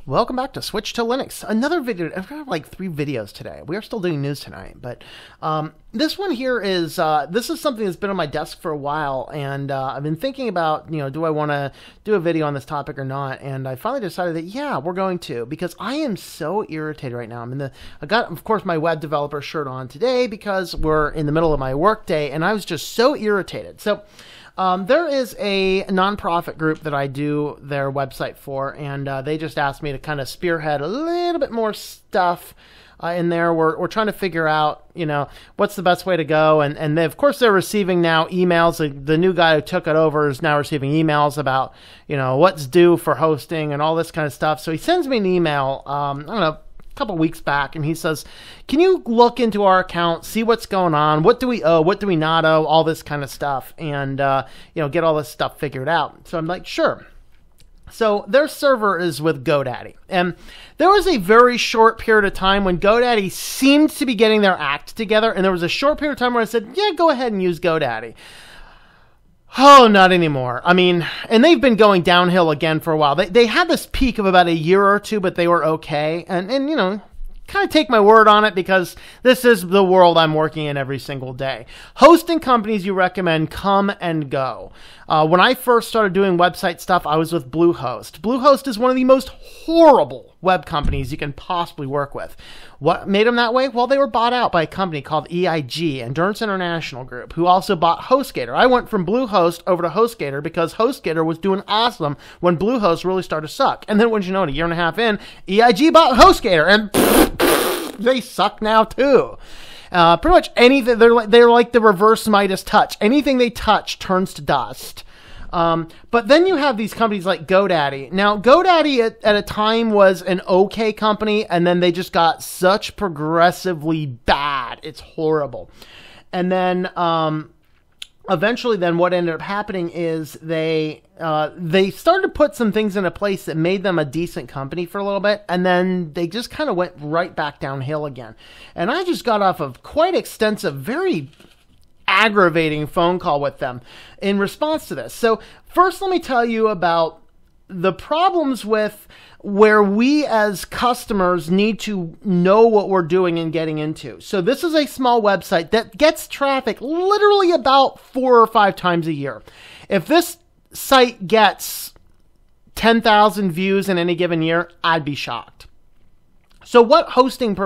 Welcome back to Switch to Linux. Another video. I've got like 3 videos today. We are still doing news tonight, but this one here is this is something that's been on my desk for a while, and I've been thinking about, do I want to do a video on this topic or not? And I finally decided that yeah, we're going to, because I am so irritated right now. I got, of course, my web developer shirt on today because we're in the middle of my work day, and I was just so irritated. So. There is a nonprofit group that I do their website for, and they just asked me to kind of spearhead a little bit more stuff in there. We're trying to figure out, what's the best way to go, and they, of course, they're receiving now emails. The new guy who took it over is now receiving emails about, what's due for hosting and all this kind of stuff. So he sends me an email, I don't know, couple weeks back, and he says, can you look into our account, see what's going on, what do we owe, what do we not owe, all this kind of stuff, and get all this stuff figured out. So I'm like, sure. So their server is with GoDaddy, and there was a very short period of time when GoDaddy seemed to be getting their act together, and there was a short period of time where I said, yeah, go ahead and use GoDaddy. Oh, not anymore. And they've been going downhill again for a while. They had this peak of about a year or two, but they were okay. And kind of take my word on it because this is the world I'm working in every single day. Hosting companies you recommend come and go. When I first started doing website stuff, I was with Bluehost. Bluehost is one of the most horrible web companies you can possibly work with. What made them that way? Well, they were bought out by a company called EIG, Endurance International Group, who also bought HostGator. I went from Bluehost over to HostGator because HostGator was doing awesome when Bluehost really started to suck. And then, wouldn't you know it, a year and a half in, EIG bought HostGator, and they suck now too. Pretty much anything, they're like the reverse Midas touch. Anything they touch turns to dust. But then you have these companies like GoDaddy. Now, GoDaddy at a time was an okay company, and then they just got such progressively bad. It's horrible. And then eventually then what ended up happening is they started to put some things into place that made them a decent company for a little bit, and then they just kind of went right back downhill again. And I just got off of quite extensive, very aggravating phone call with them in response to this. So first, let me tell you about the problems with where we as customers need to know what we're doing and getting into. So this is a small website that gets traffic literally about 4 or 5 times a year. If this site gets 10,000 views in any given year, I'd be shocked. So what hosting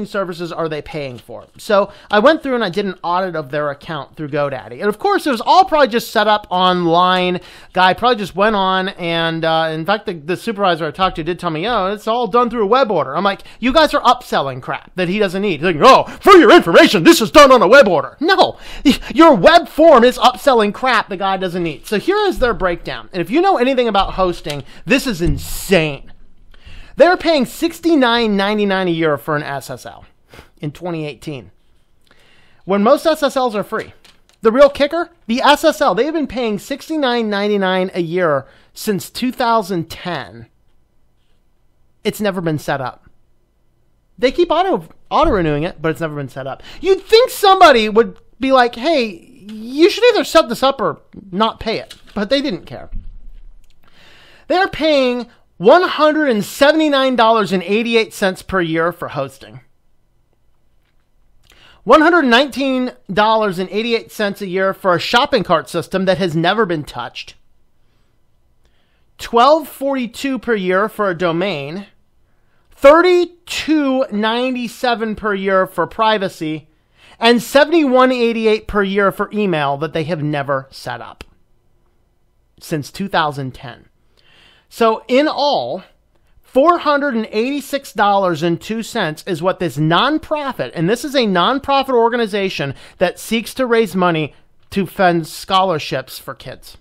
services are they paying for? So I went through and I did an audit of their account through GoDaddy. And of course, it was all probably just set up online. Guy probably just went on, and in fact, the supervisor I talked to did tell me, it's all done through a web order. I'm like, you guys are upselling crap that he doesn't need. He's like, for your information, this is done on a web order. No, your web form is upselling crap the guy doesn't need. So here is their breakdown. And if you know anything about hosting, this is insane. They're paying $69.99 a year for an SSL in 2018, when most SSLs are free. The real kicker, the SSL, they've been paying $69.99 a year since 2010. It's never been set up. They keep auto-renewing it, but it's never been set up. You'd think somebody would be like, hey, you should either set this up or not pay it, but they didn't care. They're paying $179.88 per year for hosting. $119.88 a year for a shopping cart system that has never been touched. $12.42 per year for a domain. $32.97 per year for privacy. And $71.88 per year for email that they have never set up since 2010. So in all, $486.02 is what this nonprofit, and this is a nonprofit organization that seeks to raise money to fund scholarships for kids.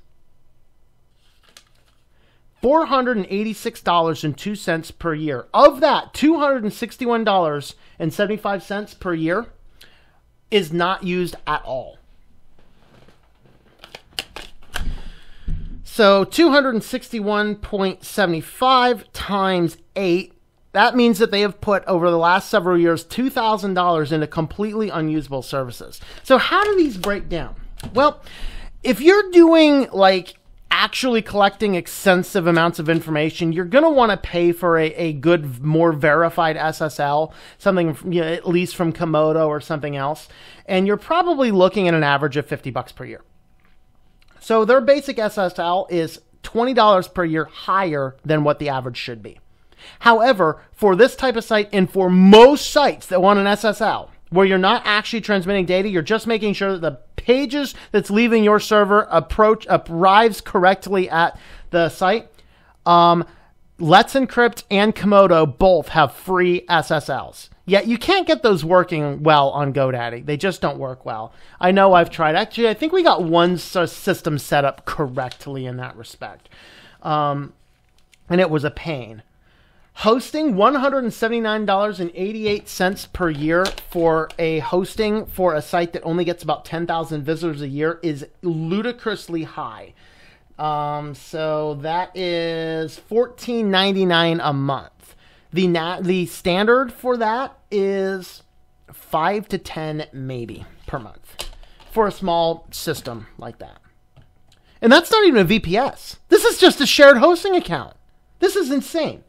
$486.02 per year. Of that, $261.75 per year is not used at all. So 261.75 times 8, that means that they have put over the last several years $2,000 into completely unusable services. So how do these break down? Well, if you're doing like actually collecting extensive amounts of information, you're going to want to pay for a good, more verified SSL, something, you know, at least from Komodo or something else. And you're probably looking at an average of $50 per year. So their basic SSL is $20 per year higher than what the average should be. However, for this type of site and for most sites that want an SSL, where you're not actually transmitting data, you're just making sure that the pages that's leaving your server arrives correctly at the site. Let's Encrypt and Komodo both have free SSLs. Yet you can't get those working well on GoDaddy. They just don't work well. I know I've tried. Actually, I think we got one system set up correctly in that respect. And it was a pain. Hosting, $179.88 per year for a hosting for a site that only gets about 10,000 visitors a year is ludicrously high. So that is $14.99 a month. The standard for that is 5 to 10 maybe per month for a small system like that. And that's not even a VPS. This is just a shared hosting account. This is insane.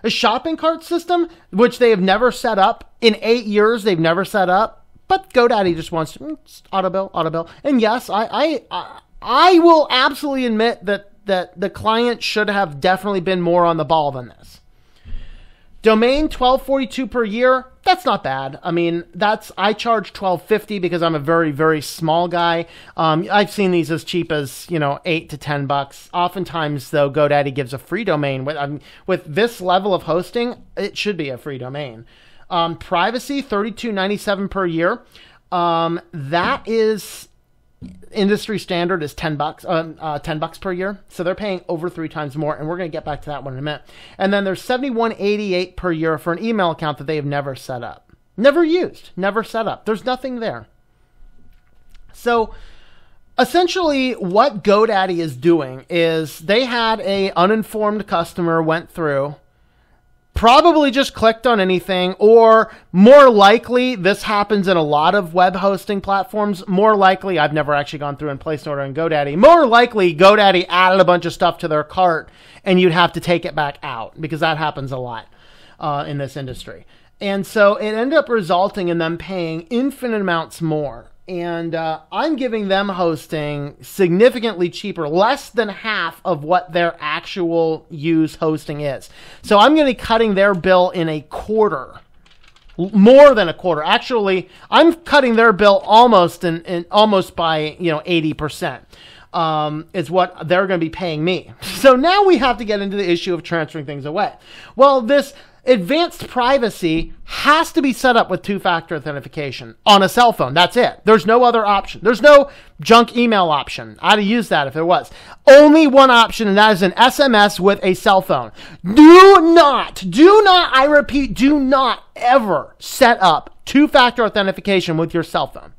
A shopping cart system, which they have never set up. In 8 years, they've never set up. But GoDaddy just wants to, auto-bill. And yes, I will absolutely admit that the client should have definitely been more on the ball than this. Domain, $12.42 per year. That's not bad. I mean, I charge $12.50 because I'm a very, very small guy. I've seen these as cheap as, $8 to $10. Oftentimes, though, GoDaddy gives a free domain. With this level of hosting, it should be a free domain. Privacy, $32.97 per year. That is industry standard is $10 per year. So they're paying over 3 times more, and we're going to get back to that one in a minute. And then there's $71.88 per year for an email account that they have never set up. Never used, never set up. There's nothing there. So essentially what GoDaddy is doing is they had a uninformed customer went through, probably just clicked on anything, or more likely, this happens in a lot of web hosting platforms. More likely, I've never actually gone through and placed an order on GoDaddy. More likely, GoDaddy added a bunch of stuff to their cart, and you'd have to take it back out, because that happens a lot in this industry. And so it ended up resulting in them paying infinite amounts more. And I'm giving them hosting significantly cheaper, less than half of what their actual use hosting is. So I'm going to be cutting their bill in a quarter, more than a quarter. Actually, I'm cutting their bill almost almost by 80%. Is what they're going to be paying me. So now we have to get into the issue of transferring things away. Well, this advanced privacy has to be set up with two-factor authentication on a cell phone. That's it. There's no other option. There's no junk email option. I'd have used that if there was. Only one option, and that is an SMS with a cell phone. Do not, I repeat, do not ever set up two-factor authentication with your cell phone.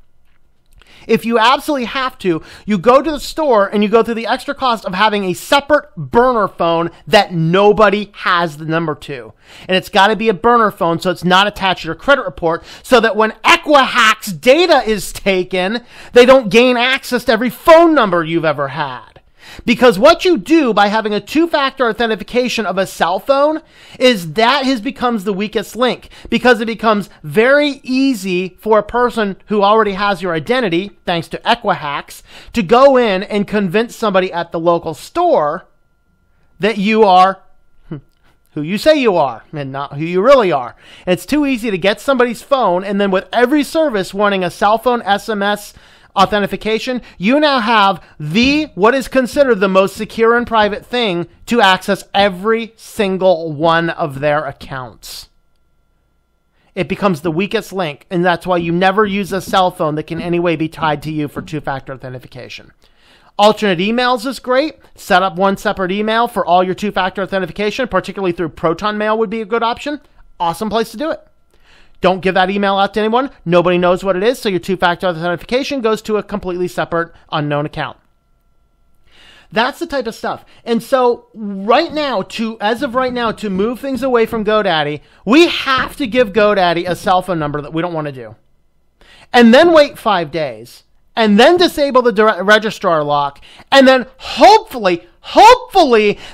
If you absolutely have to, you go to the store and you go through the extra cost of having a separate burner phone that nobody has the number to. And it's got to be a burner phone so it's not attached to your credit report, so that when Equihack's data is taken, they don't gain access to every phone number you've ever had. Because what you do by having a two-factor authentication of a cell phone is that becomes the weakest link, because it becomes very easy for a person who already has your identity, thanks to Equihacks, to go in and convince somebody at the local store that you are who you say you are and not who you really are. And it's too easy to get somebody's phone, and then with every service wanting a cell phone SMS authentication, you now have what is considered the most secure and private thing to access every single one of their accounts. It becomes the weakest link, and that's why you never use a cell phone that can in any way be tied to you for two-factor authentication. Alternate emails is great. Set up one separate email for all your two-factor authentication, particularly through Proton Mail would be a good option. Awesome place to do it. Don't give that email out to anyone. Nobody knows what it is, so your two-factor authentication goes to a completely separate, unknown account. That's the type of stuff. And so as of right now, to move things away from GoDaddy, we have to give GoDaddy a cell phone number that we don't want to do. And then wait 5 days. and then disable the registrar lock, and then hopefully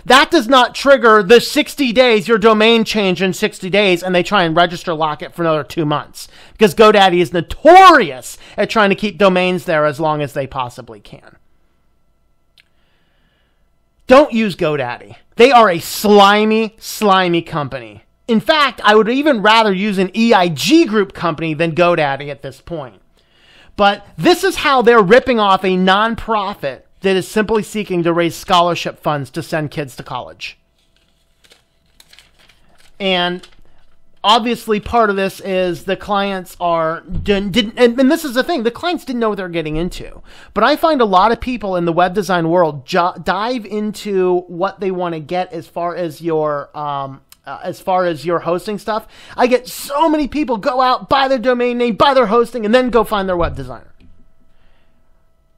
that does not trigger the 60 days, your domain change in 60 days, and they try and register lock it for another 2 months. Because GoDaddy is notorious at trying to keep domains there as long as they possibly can. Don't use GoDaddy. They are a slimy, slimy company. In fact, I would even rather use an EIG group company than GoDaddy at this point. But this is how they're ripping off a nonprofit that is simply seeking to raise scholarship funds to send kids to college. And obviously part of this is the clients and this is the thing, the clients didn't know what they're getting into. But I find a lot of people in the web design world dive into what they want to get as far as your hosting stuff. I get so many people go out, buy their domain name, buy their hosting, and then go find their web designer.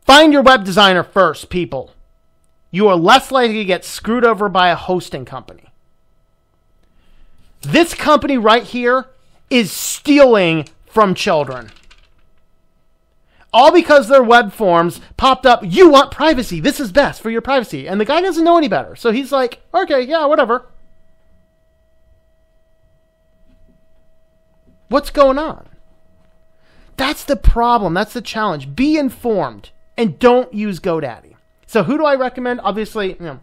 Find your web designer first, people. You are less likely to get screwed over by a hosting company. This company right here is stealing from children. All because their web forms popped up, you want privacy. This is best for your privacy. And the guy doesn't know any better. So he's like, okay, yeah, whatever. What's going on? That's the problem. That's the challenge. Be informed and don't use GoDaddy. So who do I recommend? Obviously, I'm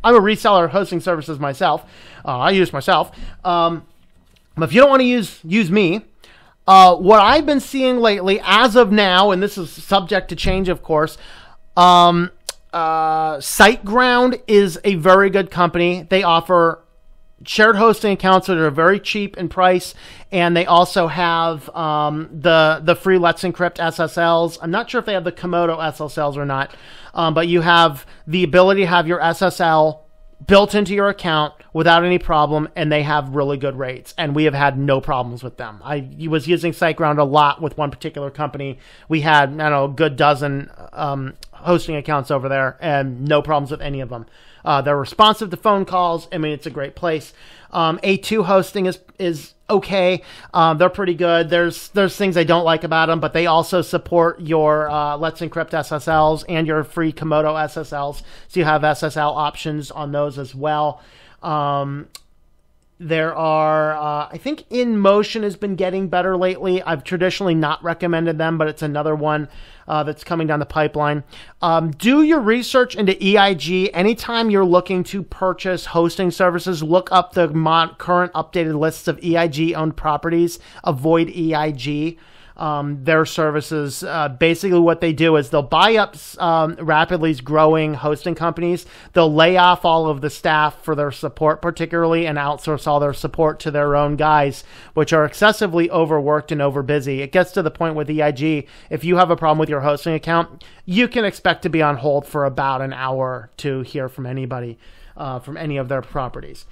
a reseller of hosting services myself. I use myself. But if you don't want to use me, what I've been seeing lately, as of now, and this is subject to change, of course, SiteGround is a very good company. They offer shared hosting accounts that are very cheap in price, and they also have the free Let's Encrypt SSLs. I'm not sure if they have the Komodo SSLs or not, but you have the ability to have your SSL built into your account without any problem, and they have really good rates, and we have had no problems with them. I was using SiteGround a lot with one particular company. We had, I don't know, a good dozen hosting accounts over there, and no problems with any of them. They're responsive to phone calls. I mean, it's a great place. A2 hosting is okay. They're pretty good. There's things I don't like about them, but they also support your Let's Encrypt SSLs and your free Komodo SSLs. So you have SSL options on those as well. There are, I think InMotion has been getting better lately. I've traditionally not recommended them, but it's another one that's coming down the pipeline. Do your research into EIG. Anytime you're looking to purchase hosting services, look up the current updated lists of EIG-owned properties. Avoid EIG. Their services, basically what they do is they'll buy up rapidly growing hosting companies. They'll lay off all of the staff for their support particularly and outsource all their support to their own guys, which are excessively overworked and overbusy. It gets to the point with EIG, if you have a problem with your hosting account, you can expect to be on hold for about an hour to hear from anybody from any of their properties.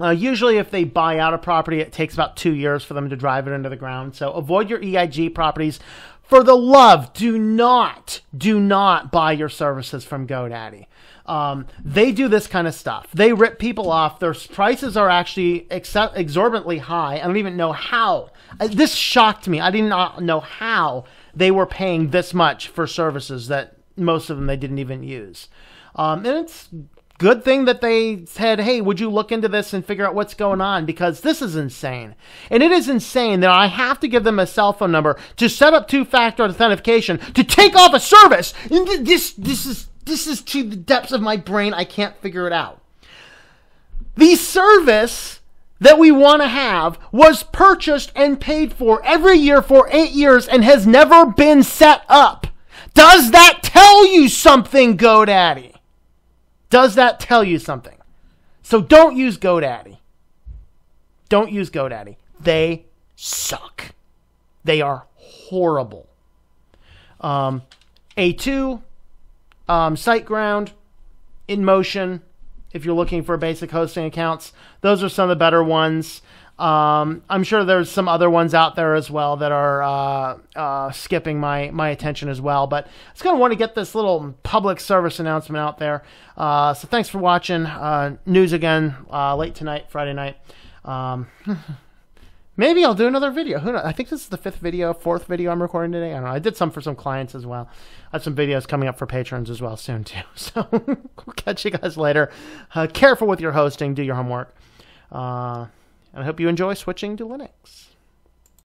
Usually if they buy out a property, it takes about 2 years for them to drive it into the ground. So avoid your EIG properties. For the love, do not buy your services from GoDaddy. They do this kind of stuff. They rip people off. Their prices are actually exorbitantly high. I don't even know how. This shocked me. I did not know how they were paying this much for services that most of them they didn't even use. And it's good thing that they said, hey, would you look into this and figure out what's going on? Because this is insane. And it is insane that I have to give them a cell phone number to set up two-factor authentication to take off a service. And this is to the depths of my brain. I can't figure it out. The service that we want to have was purchased and paid for every year for 8 years and has never been set up. Does that tell you something, GoDaddy? Does that tell you something? So don't use GoDaddy. Don't use GoDaddy. They suck. They are horrible. A2, SiteGround, InMotion, if you're looking for basic hosting accounts, those are some of the better ones. I'm sure there's some other ones out there as well that are skipping my attention as well. But I just kind of want to get this little public service announcement out there. So thanks for watching. News again late tonight, Friday night. Maybe I'll do another video. Who knows? I think this is the fourth video I'm recording today. I don't know. I did some for some clients as well. I have some videos coming up for patrons as well soon too. So we'll catch you guys later. Careful with your hosting. Do your homework. And I hope you enjoy switching to Linux.